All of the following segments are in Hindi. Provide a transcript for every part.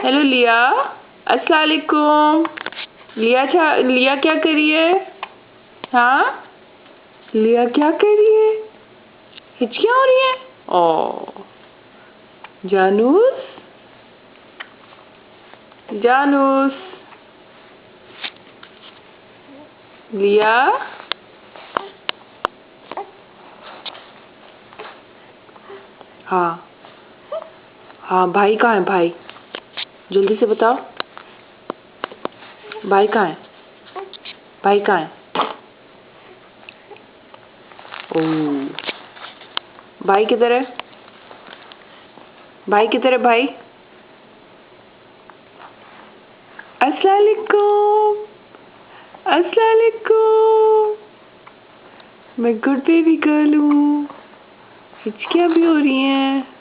हेलो लिया, अस्सलाम वालेकुम। लिया क्या कर रही है? हाँ, लिया क्या कर रही है? हिचकियाँ हो रही है? ओ जानूस, जानूस, लिया, हाँ हाँ, भाई कहाँ है? भाई जल्दी से बताओ, भाई कहाँ है? भाई कहाँ है? ओ, भाई किधर है? भाई किधर है? भाई, अस्सलाम वालेकुम, अस्सलाम वालेकुम। मैं गुड बेबी गर्ल हूँ। हिचकियाँ भी हो रही हैं।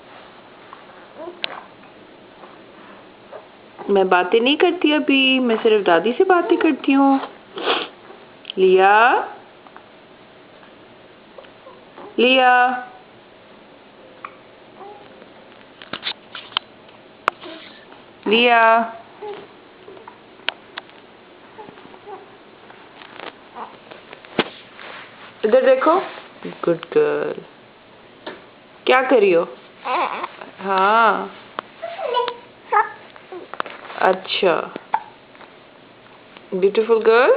मैं बातें नहीं करती अभी, मैं सिर्फ दादी से बातें करती हूँ। लिया, लिया, लिया, इधर देखो। Good girl. क्या कर रही हो? हाँ, अच्छा, ब्यूटीफुल गर्ल।